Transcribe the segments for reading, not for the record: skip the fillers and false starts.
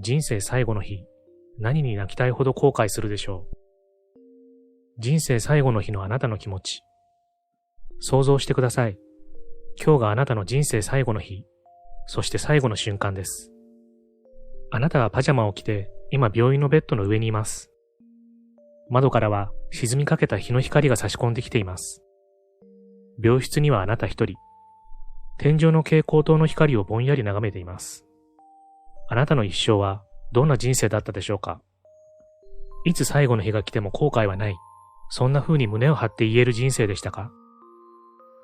人生最後の日、何に泣きたいほど後悔するでしょう。人生最後の日のあなたの気持ち。想像してください。今日があなたの人生最後の日、そして最後の瞬間です。あなたはパジャマを着て、今病院のベッドの上にいます。窓からは沈みかけた日の光が差し込んできています。病室にはあなた一人。天井の蛍光灯の光をぼんやり眺めています。あなたの一生はどんな人生だったでしょうか。いつ最後の日が来ても後悔はない。そんな風に胸を張って言える人生でしたか。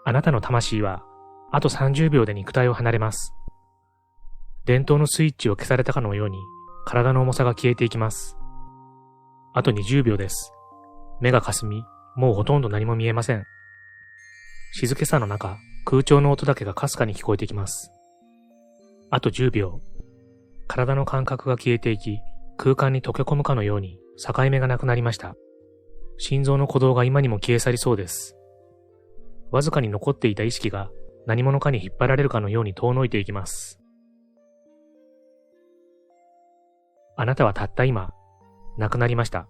あなたの魂はあと30秒で肉体を離れます。電灯のスイッチを消されたかのように体の重さが消えていきます。あと20秒です。目がかすみ、もうほとんど何も見えません。静けさの中、空調の音だけがかすかに聞こえてきます。あと10秒。体の感覚が消えていき、空間に溶け込むかのように境目がなくなりました。心臓の鼓動が今にも消え去りそうです。わずかに残っていた意識が何者かに引っ張られるかのように遠のいていきます。あなたはたった今、亡くなりました。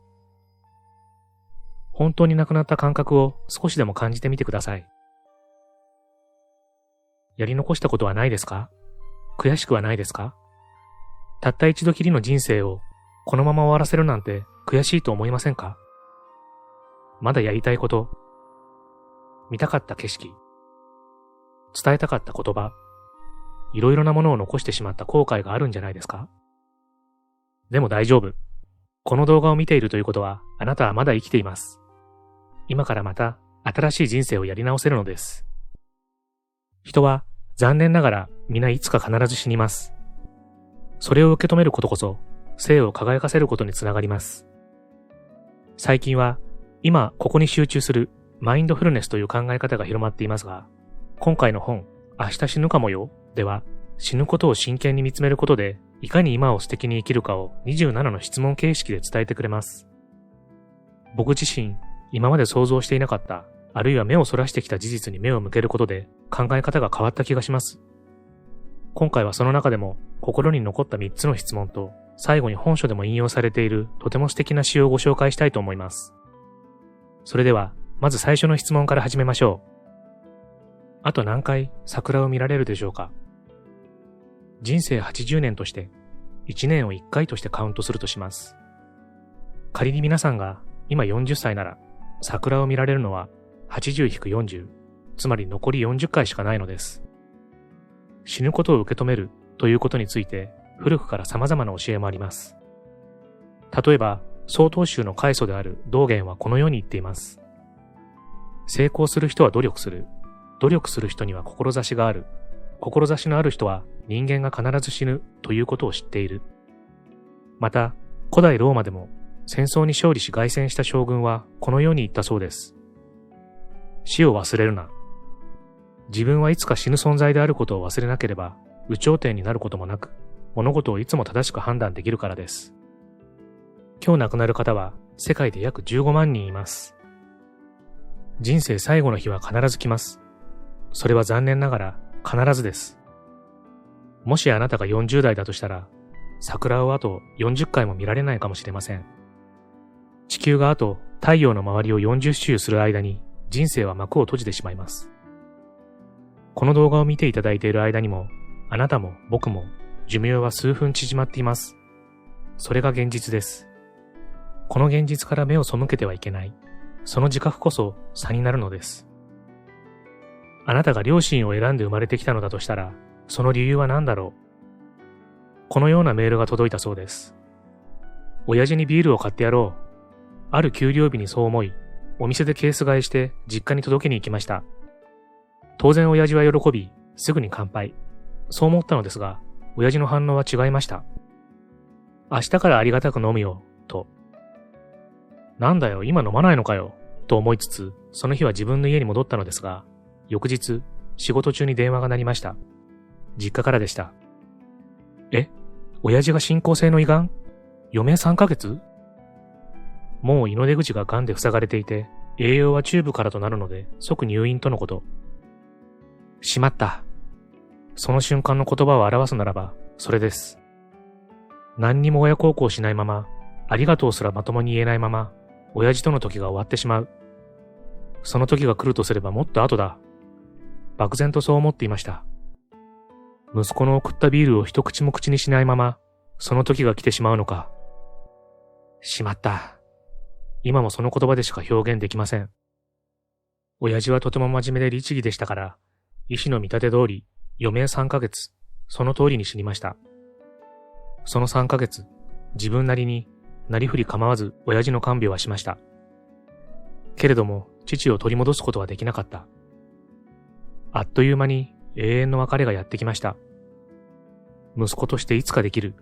本当に亡くなった感覚を少しでも感じてみてください。やり残したことはないですか？悔しくはないですか？たった一度きりの人生をこのまま終わらせるなんて悔しいと思いませんか？まだやりたいこと、見たかった景色、伝えたかった言葉、いろいろなものを残してしまった後悔があるんじゃないですか？でも大丈夫。この動画を見ているということはあなたはまだ生きています。今からまた新しい人生をやり直せるのです。人は残念ながら皆いつか必ず死にます。それを受け止めることこそ生を輝かせることにつながります。最近は今ここに集中するマインドフルネスという考え方が広まっていますが、今回の本、明日死ぬかもよでは、死ぬことを真剣に見つめることでいかに今を素敵に生きるかを27の質問形式で伝えてくれます。僕自身、今まで想像していなかった、あるいは目をそらしてきた事実に目を向けることで考え方が変わった気がします。今回はその中でも心に残った3つの質問と最後に本書でも引用されているとても素敵な詩をご紹介したいと思います。それではまず最初の質問から始めましょう。あと何回桜を見られるでしょうか。人生80年として1年を1回としてカウントするとします。仮に皆さんが今40歳なら桜を見られるのは 80-40、つまり残り40回しかないのです。死ぬことを受け止めるということについて古くから様々な教えもあります。例えば、曹洞宗の開祖である道元はこのように言っています。成功する人は努力する。努力する人には志がある。志のある人は人間が必ず死ぬということを知っている。また、古代ローマでも戦争に勝利し凱旋した将軍はこのように言ったそうです。死を忘れるな。自分はいつか死ぬ存在であることを忘れなければ、有頂天になることもなく、物事をいつも正しく判断できるからです。今日亡くなる方は世界で約15万人います。人生最後の日は必ず来ます。それは残念ながら必ずです。もしあなたが40代だとしたら、桜をあと40回も見られないかもしれません。地球があと太陽の周りを40周する間に人生は幕を閉じてしまいます。この動画を見ていただいている間にも、あなたも僕も寿命は数分縮まっています。それが現実です。この現実から目を背けてはいけない。その自覚こそ差になるのです。あなたが両親を選んで生まれてきたのだとしたら、その理由は何だろう。このようなメールが届いたそうです。親父にビールを買ってやろう。ある給料日にそう思い、お店でケース買いして実家に届けに行きました。当然親父は喜び、すぐに乾杯。そう思ったのですが、親父の反応は違いました。明日からありがたく飲むよ、と。なんだよ、今飲まないのかよ、と思いつつ、その日は自分の家に戻ったのですが、翌日、仕事中に電話が鳴りました。実家からでした。親父が進行性の胃がん？余命3ヶ月？もう胃の出口が癌で塞がれていて、栄養はチューブからとなるので、即入院とのこと。しまった。その瞬間の言葉を表すならば、それです。何にも親孝行しないまま、ありがとうすらまともに言えないまま、親父との時が終わってしまう。その時が来るとすればもっと後だ。漠然とそう思っていました。息子の送ったビールを一口も口にしないまま、その時が来てしまうのか。しまった。今もその言葉でしか表現できません。親父はとても真面目で律儀でしたから、医師の見立て通り、余命3ヶ月、その通りに死にました。その3ヶ月、自分なりになりふり構わず親父の看病はしました。けれども、父を取り戻すことはできなかった。あっという間に永遠の別れがやってきました。息子としていつかできる、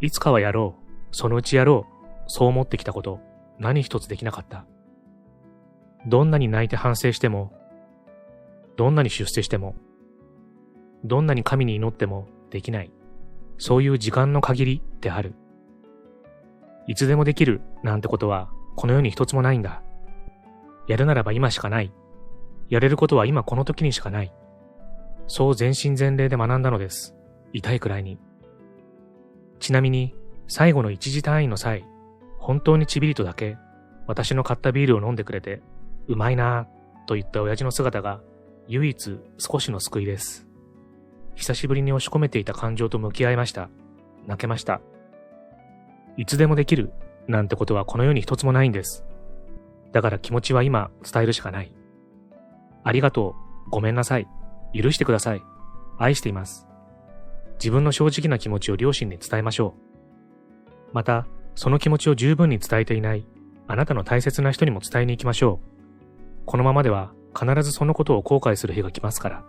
いつかはやろう、そのうちやろう、そう思ってきたこと、何一つできなかった。どんなに泣いて反省しても、どんなに出世しても、どんなに神に祈ってもできない。そういう時間の限りである。いつでもできるなんてことはこの世に一つもないんだ。やるならば今しかない。やれることは今この時にしかない。そう全身全霊で学んだのです。痛いくらいに。ちなみに最後の一時単位の際、本当にちびりとだけ私の買ったビールを飲んでくれて、うまいなぁと言った親父の姿が唯一少しの救いです。久しぶりに押し込めていた感情と向き合いました。泣けました。いつでもできるなんてことはこの世に一つもないんです。だから気持ちは今伝えるしかない。ありがとう、ごめんなさい、許してください、愛しています。自分の正直な気持ちを両親に伝えましょう。また、その気持ちを十分に伝えていないあなたの大切な人にも伝えに行きましょう。このままでは必ずそのことを後悔する日が来ますから。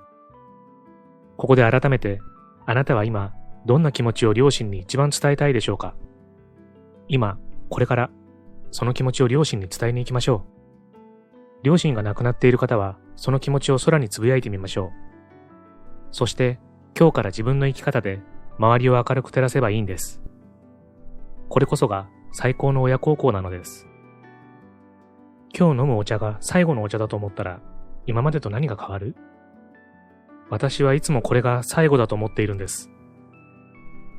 ここで改めて、あなたは今、どんな気持ちを両親に一番伝えたいでしょうか。今、これから、その気持ちを両親に伝えに行きましょう。両親が亡くなっている方は、その気持ちを空につぶやいてみましょう。そして、今日から自分の生き方で、周りを明るく照らせばいいんです。これこそが最高の親孝行なのです。今日飲むお茶が最後のお茶だと思ったら、今までと何が変わる？私はいつもこれが最後だと思っているんです。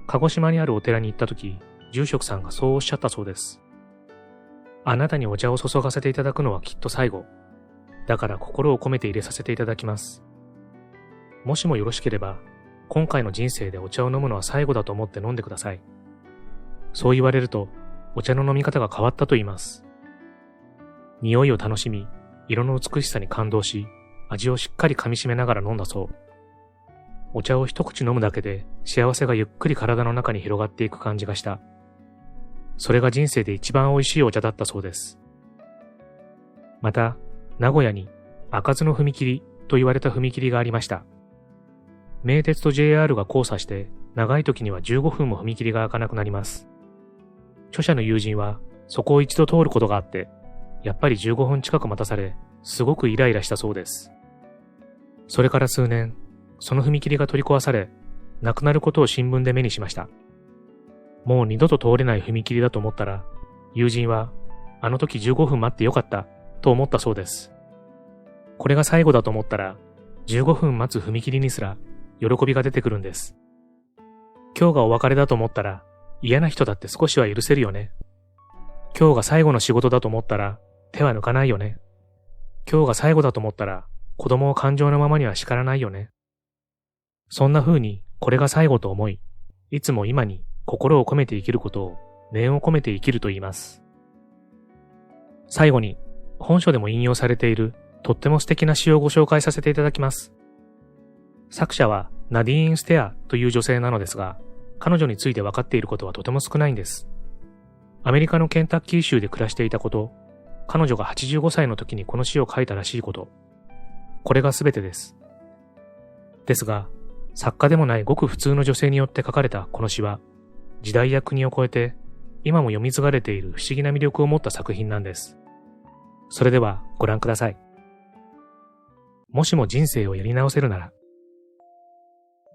鹿児島にあるお寺に行った時、住職さんがそうおっしゃったそうです。あなたにお茶を注がせていただくのはきっと最後。だから心を込めて入れさせていただきます。もしもよろしければ、今回の人生でお茶を飲むのは最後だと思って飲んでください。そう言われると、お茶の飲み方が変わったと言います。匂いを楽しみ、色の美しさに感動し、味をしっかり噛み締めながら飲んだそう。お茶を一口飲むだけで幸せがゆっくり体の中に広がっていく感じがした。それが人生で一番美味しいお茶だったそうです。また、名古屋に開かずの踏切と言われた踏切がありました。名鉄と JR が交差して長い時には15分も踏切が開かなくなります。著者の友人はそこを一度通ることがあって、やっぱり15分近く待たされ、すごくイライラしたそうです。それから数年、その踏切が取り壊され、なくなることを新聞で目にしました。もう二度と通れない踏切だと思ったら、友人は、あの時15分待ってよかった、と思ったそうです。これが最後だと思ったら、15分待つ踏切にすら、喜びが出てくるんです。今日がお別れだと思ったら、嫌な人だって少しは許せるよね。今日が最後の仕事だと思ったら、手は抜かないよね。今日が最後だと思ったら、子供を感情のままには叱らないよね。そんな風に、これが最後と思い、いつも今に心を込めて生きることを、念を込めて生きると言います。最後に、本書でも引用されている、とっても素敵な詩をご紹介させていただきます。作者は、ナディーン・ステアという女性なのですが、彼女について分かっていることはとても少ないんです。アメリカのケンタッキー州で暮らしていたこと、彼女が85歳の時にこの詩を書いたらしいこと、これが全てです。ですが、作家でもないごく普通の女性によって書かれたこの詩は、時代や国を超えて、今も読み継がれている不思議な魅力を持った作品なんです。それではご覧ください。もしも人生をやり直せるなら、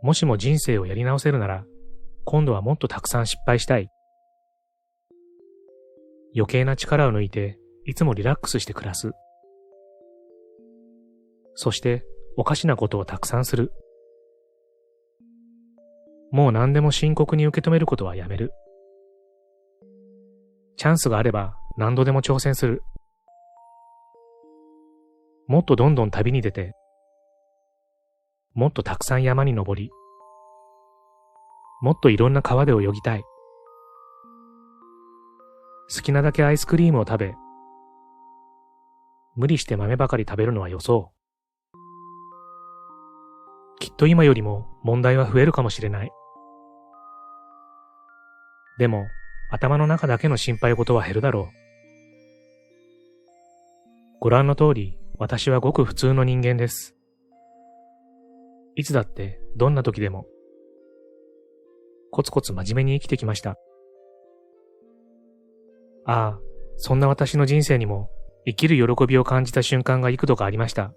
もしも人生をやり直せるなら、今度はもっとたくさん失敗したい。余計な力を抜いて、いつもリラックスして暮らす。そして、おかしなことをたくさんする。もう何でも深刻に受け止めることはやめる。チャンスがあれば何度でも挑戦する。もっとどんどん旅に出て、もっとたくさん山に登り、もっといろんな川で泳ぎたい。好きなだけアイスクリームを食べ、無理して豆ばかり食べるのはよそう。きっと今よりも問題は増えるかもしれない。でも、頭の中だけの心配事は減るだろう。ご覧の通り、私はごく普通の人間です。いつだって、どんな時でも、コツコツ真面目に生きてきました。ああ、そんな私の人生にも、生きる喜びを感じた瞬間が幾度かありました。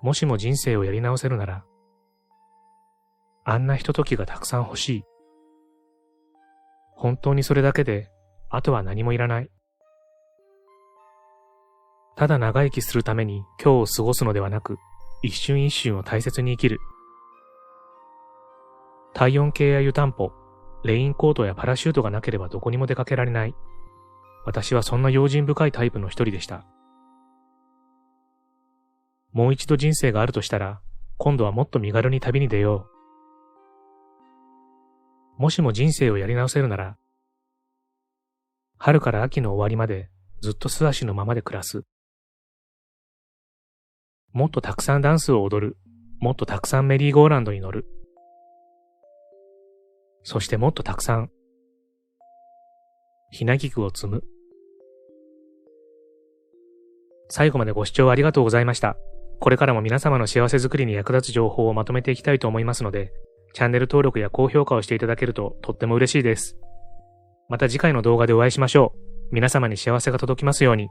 もしも人生をやり直せるなら、あんなひとときがたくさん欲しい。本当にそれだけで、あとは何もいらない。ただ長生きするために今日を過ごすのではなく、一瞬一瞬を大切に生きる。体温計や湯たんぽ、レインコートやパラシュートがなければどこにも出かけられない。私はそんな用心深いタイプの一人でした。もう一度人生があるとしたら、今度はもっと身軽に旅に出よう。もしも人生をやり直せるなら、春から秋の終わりまでずっと素足のままで暮らす。もっとたくさんダンスを踊る。もっとたくさんメリーゴーランドに乗る。そしてもっとたくさん、ひな菊を摘む。最後までご視聴ありがとうございました。これからも皆様の幸せづくりに役立つ情報をまとめていきたいと思いますので、チャンネル登録や高評価をしていただけるととっても嬉しいです。また次回の動画でお会いしましょう。皆様に幸せが届きますように。